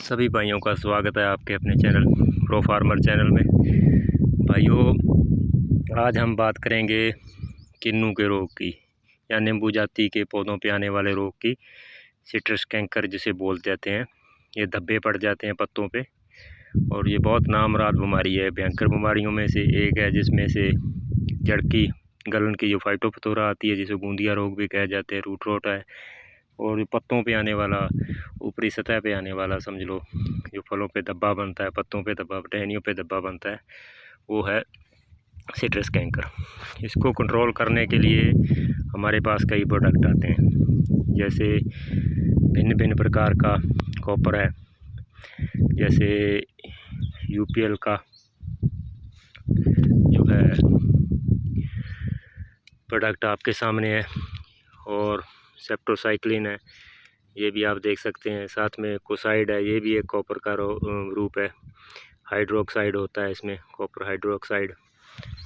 सभी भाइयों का स्वागत है आपके अपने चैनल प्रो फार्मर चैनल में। भाइयों, आज हम बात करेंगे किन्नू के रोग की या नींबू जाति के पौधों पे आने वाले रोग की। सिट्रस कैंकर जिसे बोल जाते हैं, ये धब्बे पड़ जाते हैं पत्तों पे और ये बहुत नामराद बीमारी है। भयंकर बीमारियों में से एक है, जिसमें से जड़ की गलन की जो फाइटोप्थोरा आती है, जिसे बूंदिया रोग भी कहा जाते हैं, रूट रोट है। और पत्तों पे आने वाला, ऊपरी सतह पे आने वाला, समझ लो जो फलों पे धब्बा बनता है, पत्तों पे धब्बा, टहनियों पे धब्बा बनता है, वो है सिट्रस कैंकर। इसको कंट्रोल करने के लिए हमारे पास कई प्रोडक्ट आते हैं, जैसे भिन्न भिन्न प्रकार का कॉपर है, जैसे यूपीएल का जो है प्रोडक्ट आपके सामने है, और सेप्टोसाइक्लिन है, ये भी आप देख सकते हैं। साथ में कोसाइड है, ये भी एक कॉपर का रूप है। हाइड्रोक्साइड होता है इसमें, कॉपर हाइड्रोक्साइड।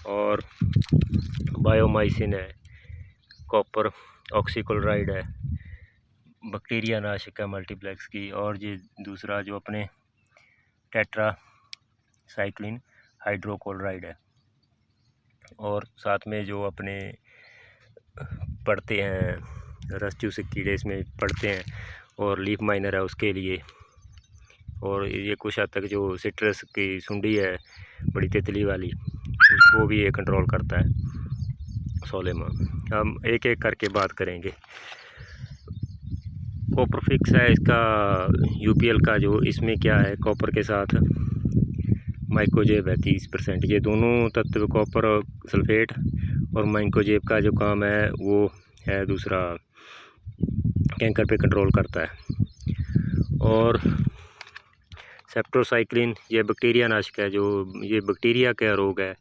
और बायोमाइसिन है, कॉपर ऑक्सीक्लोराइड है, बैक्टीरिया नाशक है मल्टीप्लेक्स की। और ये दूसरा जो अपने टेट्रासाइक्लिन हाइड्रोक्लोराइड है। और साथ में जो अपने पढ़ते हैं रस चूसक कीड़े इसमें पड़ते हैं, और लीफ माइनर है उसके लिए। और ये कुछ हद तक जो सिट्रस की सुंडी है, बड़ी तितली वाली, उसको भी ये कंट्रोल करता है सोलेमॉन। हम एक एक करके बात करेंगे। कॉपर फिक्स है इसका, यूपीएल का जो, इसमें क्या है, कॉपर के साथ माइकोजेब है 30%। ये दोनों तत्व, कॉपर सल्फेट और माइकोजेब का जो काम है वो है दूसरा, कैंकर पे कंट्रोल करता है। और सेप्टोसाइक्लिन ये बैक्टीरिया नाशक है, जो ये बैक्टीरिया का रोग है,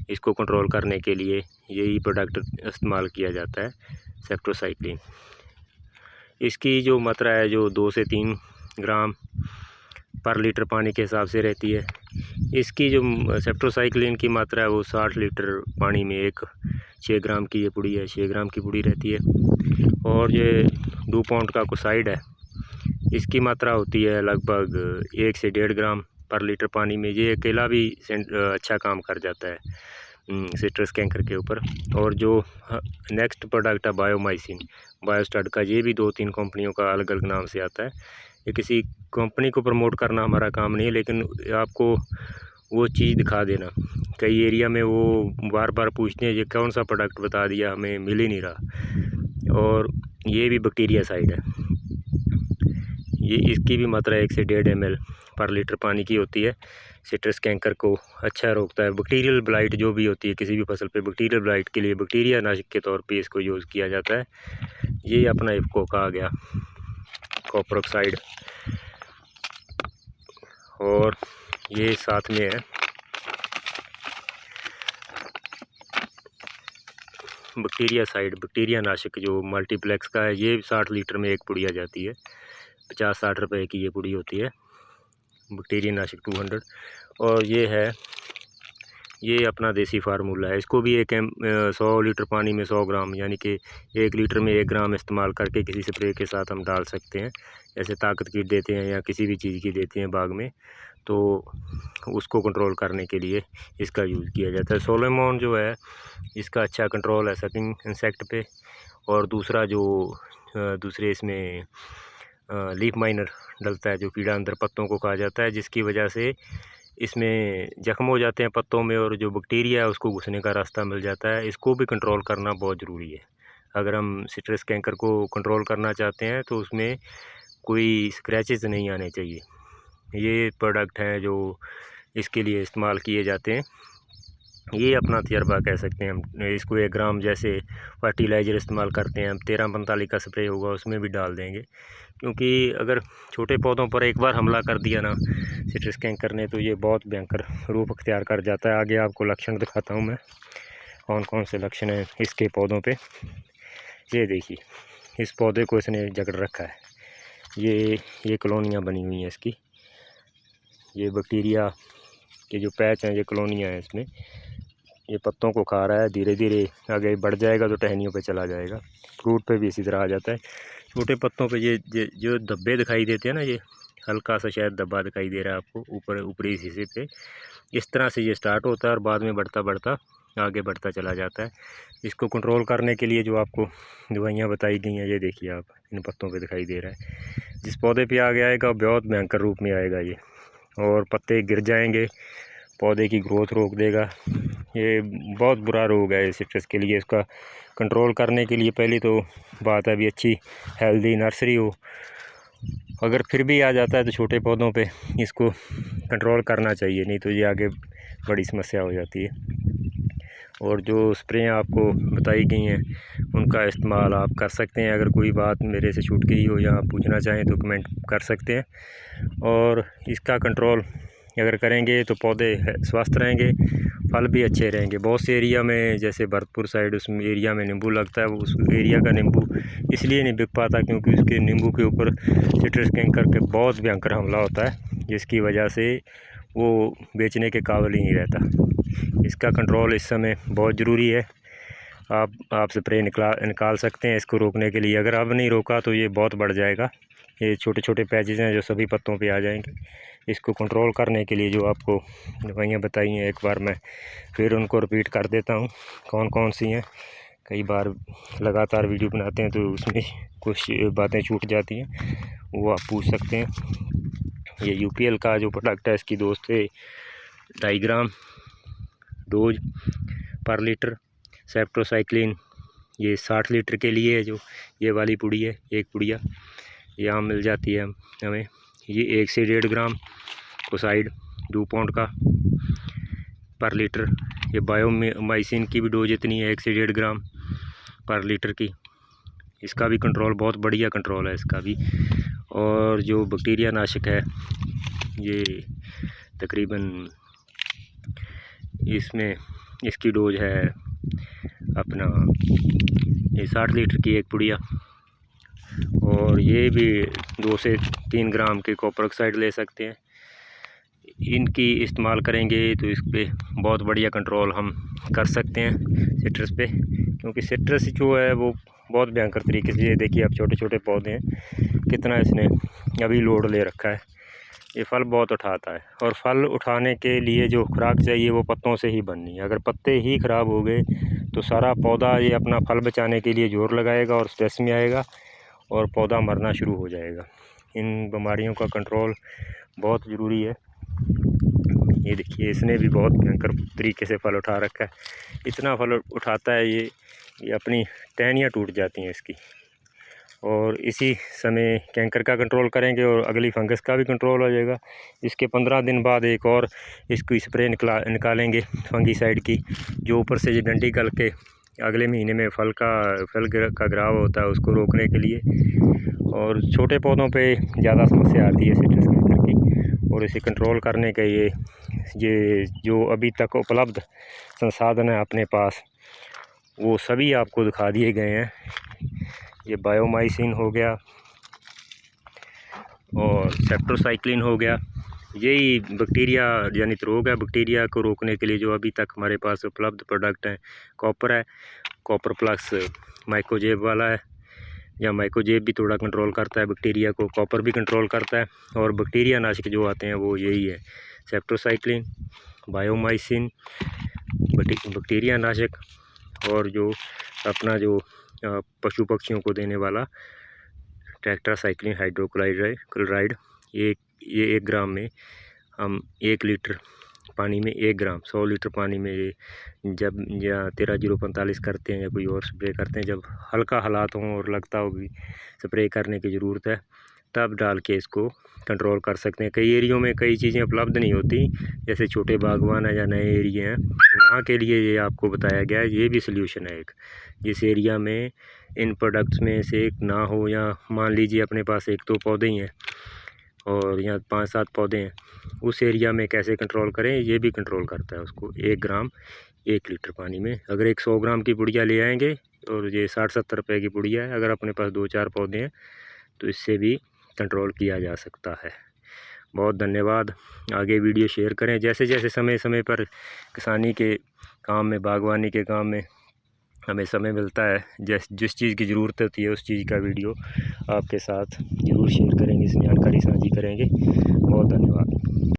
इसको कंट्रोल करने के लिए यही प्रोडक्ट इस्तेमाल किया जाता है, सेप्टोसाइक्लिन। इसकी जो मात्रा है जो 2 से 3 ग्राम पर लीटर पानी के हिसाब से रहती है। इसकी जो सेप्टोसाइक्लिन की मात्रा है वो 60 लीटर पानी में 6 ग्राम की ये पुड़ी है, 6 ग्राम की पुड़ी रहती है। और ये 2 पाउंड का कोसाइड है, इसकी मात्रा होती है लगभग 1 से 1.5 ग्राम पर लीटर पानी में। ये अकेला भी अच्छा काम कर जाता है सिट्रस कैंकर के ऊपर। और जो नेक्स्ट प्रोडक्ट है बायोमाइसिन, बायोस्टार्ड का, ये भी 2-3 कंपनियों का अलग अलग नाम से आता है। ये किसी कंपनी को प्रमोट करना हमारा काम नहीं है, लेकिन आपको वो चीज़ दिखा देना। कई एरिया में वो बार बार पूछते हैं ये कौन सा प्रोडक्ट बता दिया, हमें मिल ही नहीं रहा। और ये भी बैक्टीरिया साइड है, ये इसकी भी मात्रा 1 से 1.5 ml पर लीटर पानी की होती है। सिट्रस कैंकर को अच्छा रोकता है। बैक्टीरियल ब्लाइट जो भी होती है किसी भी फसल पे, बैक्टीरियल ब्लाइट के लिए बैक्टीरिया नाशक के तौर पे इसको यूज़ किया जाता है। ये अपना इफ्को का आ गया, कॉपर ऑक्साइड। और ये साथ में है बैक्टीरिया साइड, बैक्टीरिया नाशक जो मल्टीप्लेक्स का है। ये 60 लीटर में एक पुड़ी आ जाती है, 50-60 रुपए की ये पुड़ी होती है, बैक्टीरिया नाशक 200। और ये है, ये अपना देसी फार्मूला है। इसको भी 100 लीटर पानी में 100 ग्राम, यानी कि 1 लीटर में 1 ग्राम इस्तेमाल करके किसी स्प्रे के साथ हम डाल सकते हैं। जैसे ताकत कीट देते हैं या किसी भी चीज़ की देते हैं बाग में, तो उसको कंट्रोल करने के लिए इसका यूज़ किया जाता है। सोलेमॉन जो है, इसका अच्छा कंट्रोल है सकिंग इंसेक्ट पे। और दूसरा जो दूसरे इसमें लीफ माइनर डलता है, जो कीड़ा अंदर पत्तों को खा जाता है, जिसकी वजह से इसमें जख्म हो जाते हैं पत्तों में, और जो बैक्टीरिया है उसको घुसने का रास्ता मिल जाता है। इसको भी कंट्रोल करना बहुत ज़रूरी है। अगर हम सिट्रस कैंकर को कंट्रोल करना चाहते हैं तो उसमें कोई स्क्रैचेस नहीं आने चाहिए। ये प्रोडक्ट हैं जो इसके लिए इस्तेमाल किए जाते हैं। ये अपना तजर्बा कह सकते हैं हम। इसको 1 ग्राम जैसे फर्टिलाइज़र इस्तेमाल करते हैं हम, 1345 का स्प्रे होगा उसमें भी डाल देंगे। क्योंकि अगर छोटे पौधों पर एक बार हमला कर दिया ना सिट्रस कैंकर ने, तो ये बहुत भयंकर रूप अख्तियार कर जाता है। आगे आपको लक्षण दिखाता हूँ मैं, कौन कौन से लक्षण हैं इसके पौधों पे। ये देखिए, इस पौधे को इसने जकड़ रखा है, ये कॉलोनियाँ बनी हुई हैं इसकी। ये बैक्टीरिया के जो पैच हैं, ये कॉलोनियाँ हैं इसमें। ये पत्तों को खा रहा है, धीरे धीरे आगे बढ़ जाएगा तो टहनियों पे चला जाएगा। फ्रूट पे भी इसी तरह आ जाता है। छोटे पत्तों पे ये जो धब्बे दिखाई देते हैं ना, ये हल्का सा शायद धब्बा दिखाई दे रहा है आपको ऊपर ऊपरी हिस्से पे। इस तरह से ये स्टार्ट होता है और बाद में बढ़ता बढ़ता आगे बढ़ता चला जाता है। इसको कंट्रोल करने के लिए जो आपको दवाइयाँ बताई गई हैं, ये देखिए आप इन पत्तों पे दिखाई दे रहा है। जिस पौधे पे आगे आएगा बहुत भयंकर रूप में आएगा ये, और पत्ते गिर जाएंगे, पौधे की ग्रोथ रोक देगा। ये बहुत बुरा रोग है सिट्रस के लिए। इसका कंट्रोल करने के लिए पहली तो बात है अभी अच्छी हेल्दी नर्सरी हो। अगर फिर भी आ जाता है तो छोटे पौधों पे इसको कंट्रोल करना चाहिए, नहीं तो ये आगे बड़ी समस्या हो जाती है। और जो स्प्रे आपको बताई गई हैं उनका इस्तेमाल आप कर सकते हैं। अगर कोई बात मेरे से छूट गई हो या आप पूछना चाहें तो कमेंट कर सकते हैं। और इसका कंट्रोल अगर करेंगे तो पौधे स्वस्थ रहेंगे, फल भी अच्छे रहेंगे। बहुत से एरिया में जैसे भरतपुर साइड उस एरिया में नींबू लगता है, उस एरिया का नींबू इसलिए नहीं बिक पाता क्योंकि उसके नींबू के ऊपर सिट्रस कैंकर के बहुत भयंकर हमला होता है, जिसकी वजह से वो बेचने के काबिल ही नहीं रहता। इसका कंट्रोल इस समय बहुत ज़रूरी है। आप स्प्रे निकाल सकते हैं इसको रोकने के लिए। अगर अब नहीं रोका तो ये बहुत बढ़ जाएगा। ये छोटे छोटे पैचेज हैं जो सभी पत्तों पे आ जाएंगे। इसको कंट्रोल करने के लिए जो आपको दवाइयाँ बताई हैं एक बार मैं फिर उनको रिपीट कर देता हूँ कौन कौन सी हैं। कई बार लगातार वीडियो बनाते हैं तो उसमें कुछ बातें छूट जाती हैं, वो आप पूछ सकते हैं। ये यूपीएल का जो प्रोडक्ट है इसकी डोज है 2.5 ग्राम डोज पर लीटर। सेप्ट्रोसाइक्लिन ये 60 लीटर के लिए है, जो ये वाली पुड़ी है, एक पुड़िया ये आम मिल जाती है हमें। ये 1 से 1.5 ग्राम कोसाइड 2 पाउंड का पर लीटर। ये बायोमाइसिन की भी डोज इतनी है 1 से 1.5 ग्राम पर लीटर की। इसका भी कंट्रोल बहुत बढ़िया कंट्रोल है इसका भी। और जो बैक्टीरिया नाशक है ये तकरीबन इसमें इसकी डोज है अपना ये 60 लीटर की एक पुड़िया। और ये भी 2 से 3 ग्राम के कॉपर ऑक्साइड ले सकते हैं। इनकी इस्तेमाल करेंगे तो इस पर बहुत बढ़िया कंट्रोल हम कर सकते हैं सिट्रस पे, क्योंकि सिट्रस जो है वो बहुत भयंकर तरीके से, ये देखिए आप छोटे छोटे पौधे हैं कितना इसने अभी लोड ले रखा है। ये फल बहुत उठाता है और फल उठाने के लिए जो खुराक चाहिए वो पत्तों से ही बननी है। अगर पत्ते ही ख़राब हो गए तो सारा पौधा ये अपना फल बचाने के लिए जोर लगाएगा और स्ट्रेस में आएगा और पौधा मरना शुरू हो जाएगा। इन बीमारियों का कंट्रोल बहुत ज़रूरी है। ये देखिए इसने भी बहुत भयंकर तरीके से फल उठा रखा है। इतना फल उठाता है ये अपनी टहनियाँ टूट जाती हैं इसकी। और इसी समय कैंकर का कंट्रोल करेंगे और अगली फंगस का भी कंट्रोल हो जाएगा। इसके 15 दिन बाद एक और इसकी स्प्रे निकालेंगे फंगीसाइड की, जो ऊपर से ये डंडी गल के अगले महीने में फल का ग्राव होता है उसको रोकने के लिए। और छोटे पौधों पे ज़्यादा समस्या आती है सिट्रस कैंकर की, और इसे कंट्रोल करने के ये जो अभी तक उपलब्ध संसाधन है अपने पास वो सभी आपको दिखा दिए गए हैं। ये बायोमाइसिन हो गया और सेप्ट्रोसाइक्लिन हो गया, यही बैक्टीरिया जनित रोग है। बैक्टीरिया को रोकने के लिए जो अभी तक हमारे पास उपलब्ध प्रोडक्ट हैं, कॉपर है, कॉपर प्लस माइकोजेब वाला है, या माइकोजेब भी थोड़ा कंट्रोल करता है बैक्टीरिया को, कॉपर भी कंट्रोल करता है। और बैक्टीरिया नाशक जो आते हैं वो यही है, सेप्ट्रोसाइक्लिन, बायोमाइसिन बैक्टीरिया नाशक, और जो अपना जो पशु पक्षियों को देने वाला टेट्रासाइक्लिन हाइड्रोक्लोराइड। ये 1 ग्राम में हम 1 लीटर पानी में 1 ग्राम 100 लीटर पानी में जब या 13-045 करते हैं या कोई और स्प्रे करते हैं, जब हल्का हालात हों और लगता हो भी स्प्रे करने की ज़रूरत है तब डाल के इसको कंट्रोल कर सकते हैं। कई एरियो में कई चीज़ें उपलब्ध नहीं होती, जैसे छोटे बागवान है या नए एरिए हैं, वहाँ के लिए ये आपको बताया गया है। ये भी सल्यूशन है एक, जिस एरिया में इन प्रोडक्ट्स में से एक ना हो, या मान लीजिए अपने पास 1-2 पौधे ही हैं और यहाँ 5-7 पौधे हैं, उस एरिया में कैसे कंट्रोल करें, ये भी कंट्रोल करता है उसको। 1 ग्राम 1 लीटर पानी में, अगर 100 ग्राम की पुड़िया ले आएंगे और ये 60-70 रुपये की पुड़िया है, अगर अपने पास 2-4 पौधे हैं तो इससे भी कंट्रोल किया जा सकता है। बहुत धन्यवाद। आगे वीडियो शेयर करें। जैसे जैसे समय समय पर किसानी के काम में, बागवानी के काम में हमें समय मिलता है जिस चीज़ की ज़रूरत होती है उस चीज़ का वीडियो आपके साथ ज़रूर शेयर करेंगे, इस जानकारी साझी करेंगे। बहुत धन्यवाद।